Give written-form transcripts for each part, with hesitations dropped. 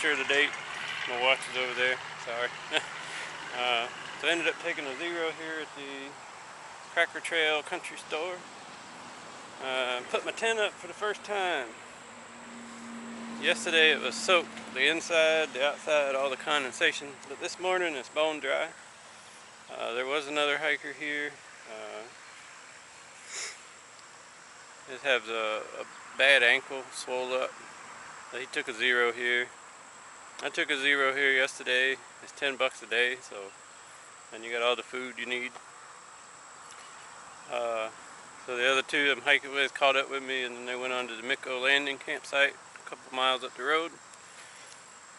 sure the date. My watch is over there. Sorry. So I ended up taking a zero here at the Cracker Trail Country Store. Put my tent up for the first time. Yesterday it was soaked, the inside, the outside, all the condensation. But this morning it's bone dry. There was another hiker here. He has a bad ankle, swole up. He took a zero here. I took a zero here yesterday. It's $10 a day, so and you got all the food you need. So the other two I'm hiking with caught up with me, and then they went on to the Miko landing campsite a couple miles up the road.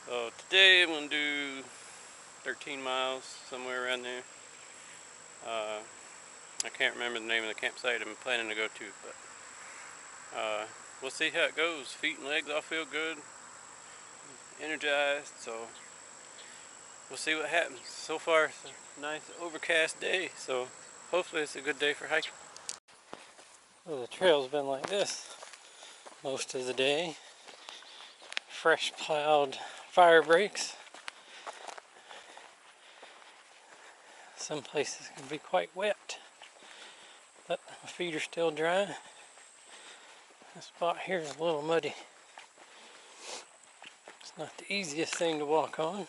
So today I'm going to do 13 miles, somewhere around there. I can't remember the name of the campsite I'm planning to go to, but we'll see how it goes. Feet and legs all feel good, energized, so we'll see what happens. So far it's a nice overcast day, so hopefully it's a good day for hiking. Well, the trail's been like this most of the day. Fresh plowed fire breaks. Some places can be quite wet, but my feet are still dry. This spot here is a little muddy. It's not the easiest thing to walk on,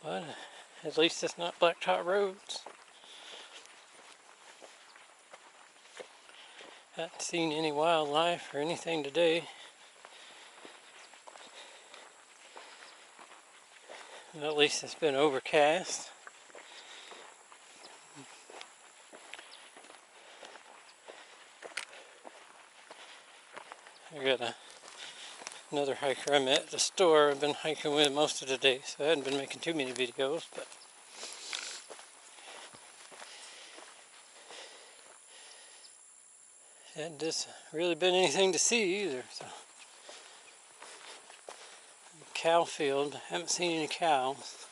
but at least it's not blacktop roads. Haven't seen any wildlife or anything today. And at least it's been overcast. I got another hiker I met at the store I've been hiking with most of the day, so I hadn't been making too many videos, but hadn't just really been anything to see either. So cow field, haven't seen any cows.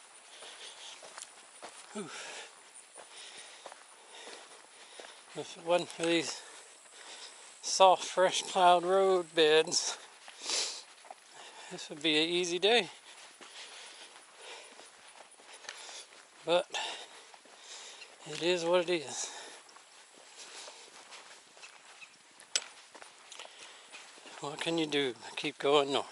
Whew. If it wasn't for these soft, fresh plowed road beds, this would be an easy day. But it is what it is. What can you do? Keep going north.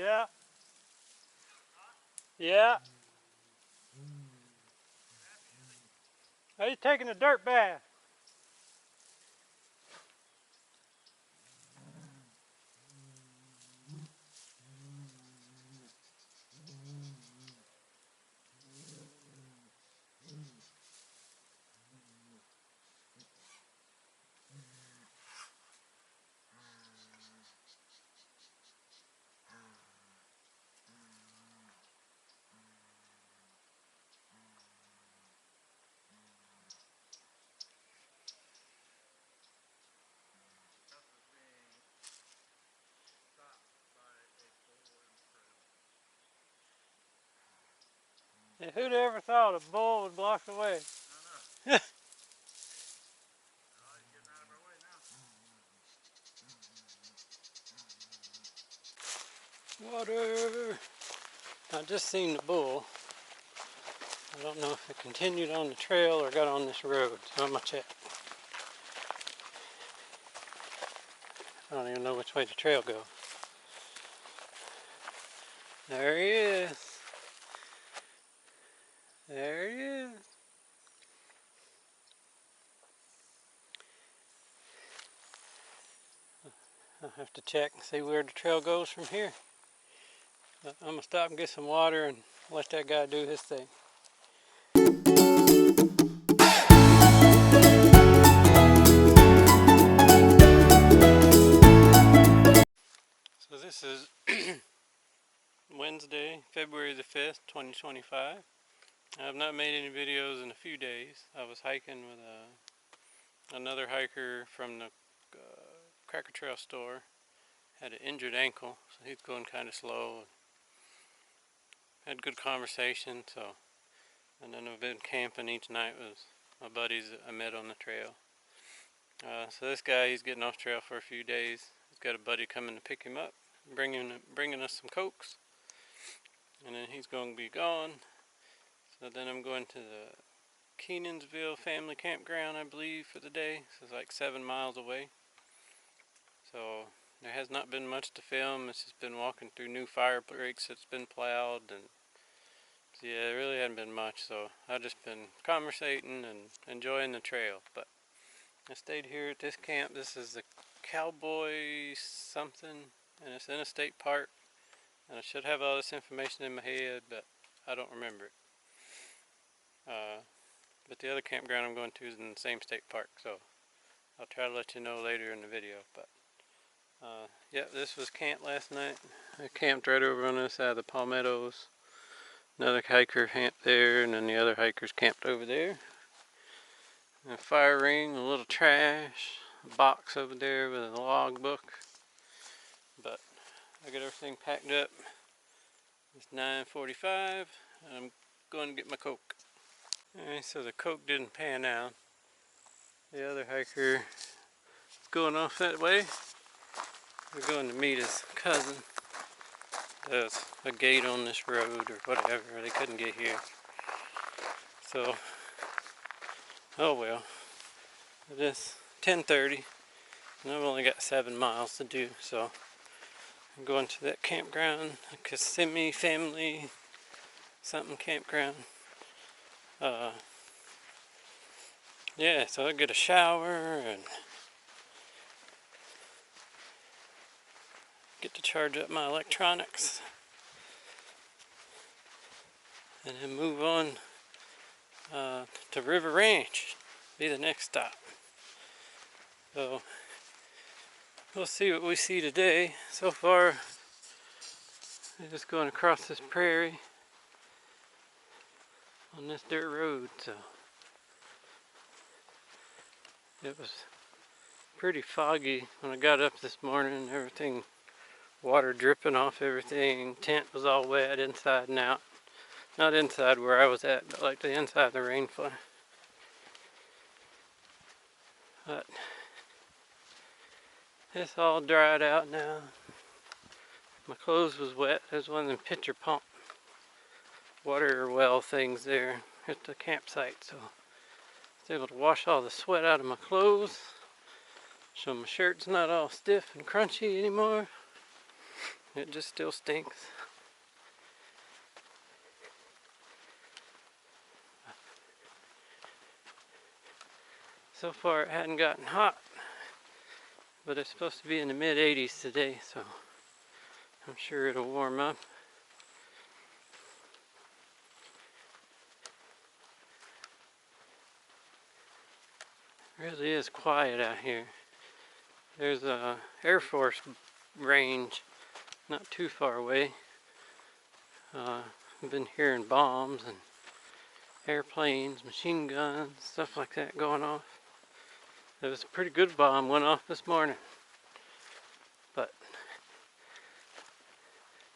Yeah. Yeah. He's taking a dirt bath. And who'd ever thought a bull would block the way? I know. Water. I just seen the bull. I don't know if it continued on the trail or got on this road, so I'm gonna check. I don't even know which way the trail goes. There he is. There he is. I'll have to check and see where the trail goes from here. But I'm gonna stop and get some water and let that guy do his thing. So this is Wednesday, February the 5th, 2025. I have not made any videos in a few days. I was hiking with another hiker from the Cracker Trail store. Had an injured ankle, so he's going kind of slow. Had good conversation, so. And then I've been camping each night with my buddies that I met on the trail. So this guy, he's getting off trail for a few days. He's got a buddy coming to pick him up, bringing us some Cokes. And then he's going to be gone. So then I'm going to the Kenansville Family Campground, I believe, for the day. So it's like 7 miles away. So there has not been much to film. It's just been walking through new fire breaks that's been plowed, and so yeah, there really hadn't been much. So I've just been conversating and enjoying the trail. But I stayed here at this camp. This is the Cowboy something, and it's in a state park. And I should have all this information in my head, but I don't remember it. But the other campground I'm going to is in the same state park, so I'll try to let you know later in the video. But yeah, this was camp last night. I camped right over on this side of the palmettos. Another hiker camped there, and then the other hikers camped over there. And a fire ring, a little trash, a box over there with a log book. But I got everything packed up. It's 9:45, and I'm going to get my Coke. Alright, so the Coke didn't pan out. The other hiker is going off that way. We're going to meet his cousin. There's a gate on this road or whatever, they couldn't get here. So, oh well. It is 10:30, and I've only got 7 miles to do, so I'm going to that campground, Kissimmee Family something campground. Yeah, so I get a shower and get to charge up my electronics, and then move on to River Ranch, be the next stop. So we'll see what we see today. So far, we're just going across this prairie on this dirt road. So it was pretty foggy when I got up this morning. Everything, water dripping off everything. Tent was all wet inside and out. Not inside where I was at, but like the inside of the rain fly. But it's all dried out now. My clothes was wet. There's one of them pitcher pump water well things there at the campsite, so I was able to wash all the sweat out of my clothes, so my shirt's not all stiff and crunchy anymore. It just still stinks. So far it hadn't gotten hot, but it's supposed to be in the mid-80s today, so I'm sure it'll warm up. It really is quiet out here. There's a Air Force range not too far away. I've been hearing bombs and airplanes, machine guns, stuff like that going off. There was a pretty good bomb went off this morning, but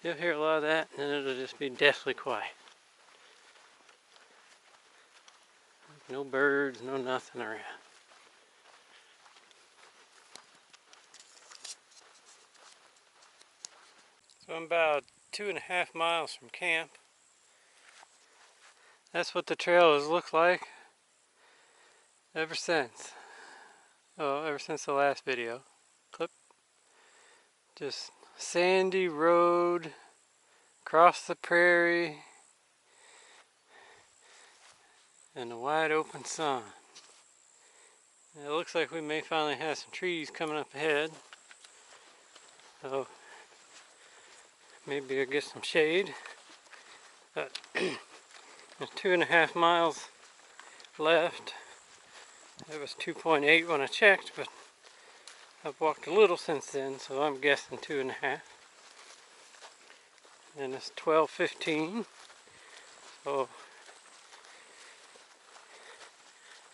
you'll hear a lot of that and then it'll just be deathly quiet. No birds, no nothing around. So I'm about 2.5 miles from camp. That's what the trail has looked like ever since. Oh, ever since the last video clip. Just sandy road, across the prairie, and a wide open sun. It looks like we may finally have some trees coming up ahead. So maybe I'll get some shade. But there's 2.5 miles left. It was 2.8 when I checked, but I've walked a little since then, so I'm guessing 2.5. And it's 12:15, so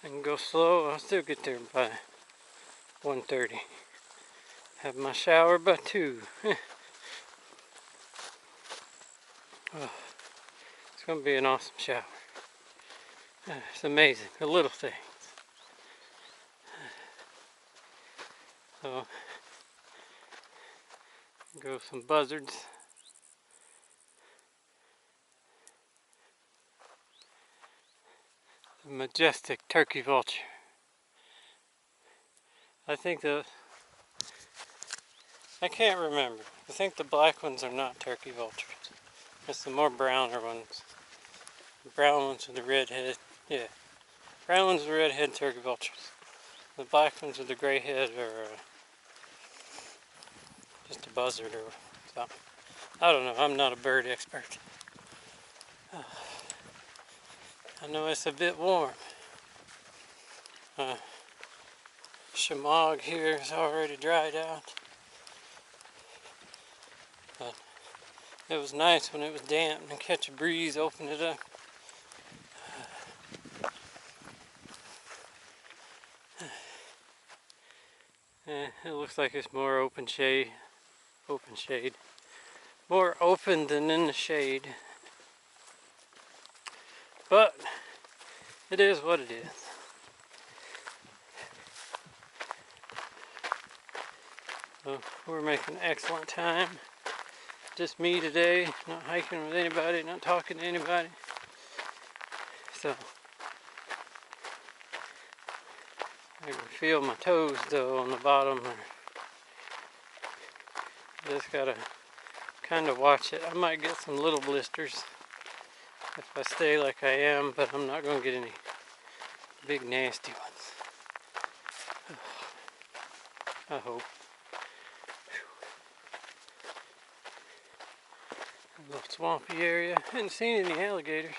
I can go slow. I'll still get there by 1:30. Have my shower by 2. Oh, it's going to be an awesome shower. It's amazing, the little things. So, go some buzzards. The majestic turkey vulture. I can't remember. I think the black ones are not turkey vultures. It's the more browner ones. The brown ones are the redhead. Yeah. Brown ones are the redhead turkey vultures. The black ones are the gray head or just a buzzard or something. I don't know. I'm not a bird expert. I know it's a bit warm. Shamog here is already dried out. But it was nice when it was damp and catch a breeze, open it up. It looks like it's more open shade. More open than in the shade. But it is what it is. So we're making excellent time. Just me today, not hiking with anybody, not talking to anybody. So I can feel my toes though on the bottom. Just gotta kind of watch it. I might get some little blisters if I stay like I am, but I'm not gonna get any big nasty ones. I hope. A little swampy area. Hadn't seen any alligators.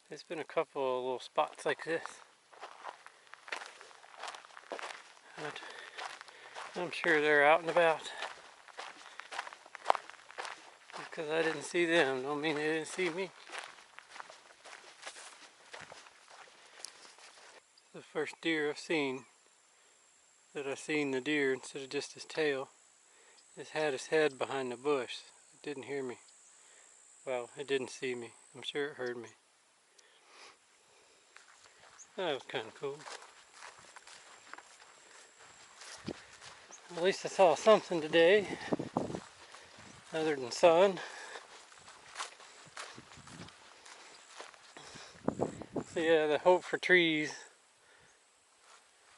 There's been a couple of little spots like this. But I'm sure they're out and about. Because I didn't see them, don't mean they didn't see me. The first deer I've seen that I've seen the deer instead of just his tail. It had his head behind the bush. It didn't hear me. Well, it didn't see me. I'm sure it heard me. That was kind of cool. At least I saw something today, other than sun. So yeah, the hope for trees.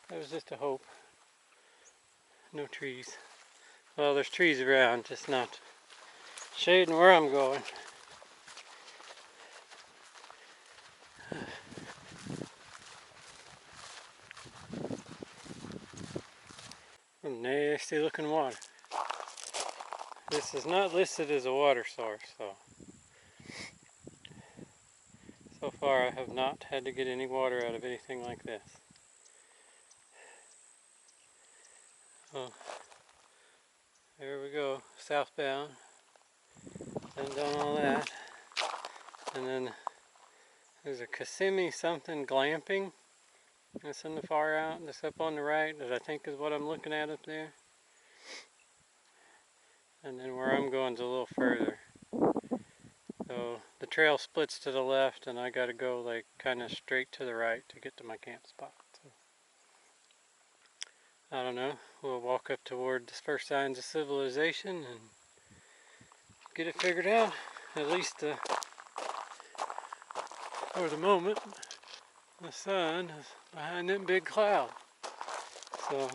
That was just a hope. No trees. Well, there's trees around, just not shading where I'm going. Nasty looking water. This is not listed as a water source, so far I have not had to get any water out of anything like this. Oh, there we go, southbound. I've done all that. And then there's a Kissimmee something glamping. That's in the far out, that's up on the right, that I think is what I'm looking at up there. And then where I'm going is a little further. So the trail splits to the left and I gotta go like kind of straight to the right to get to my camp spot. So, I don't know, we'll walk up toward the first signs of civilization and get it figured out. At least for the moment, the sun is behind that big cloud. So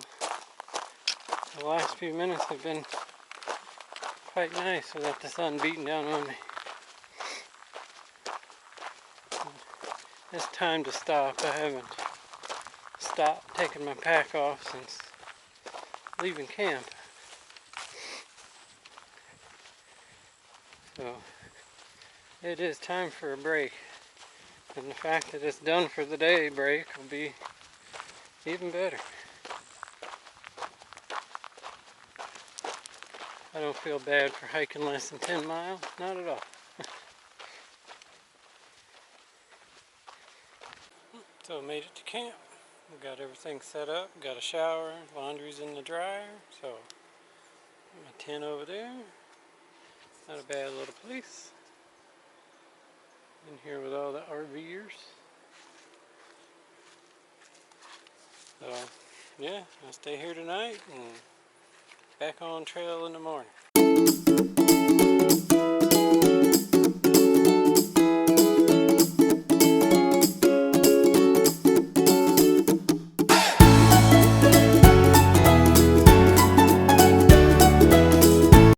the last few minutes have been quite nice without the sun beating down on me. It's time to stop. I haven't stopped taking my pack off since leaving camp. So it is time for a break. And the fact that it's done for the day break will be even better. I don't feel bad for hiking less than 10 miles, not at all. So I made it to camp. We got everything set up, got a shower, laundry's in the dryer, so my tent over there. Not a bad little place. In here with all the RVers. So yeah, I'll stay here tonight and back on trail in the morning.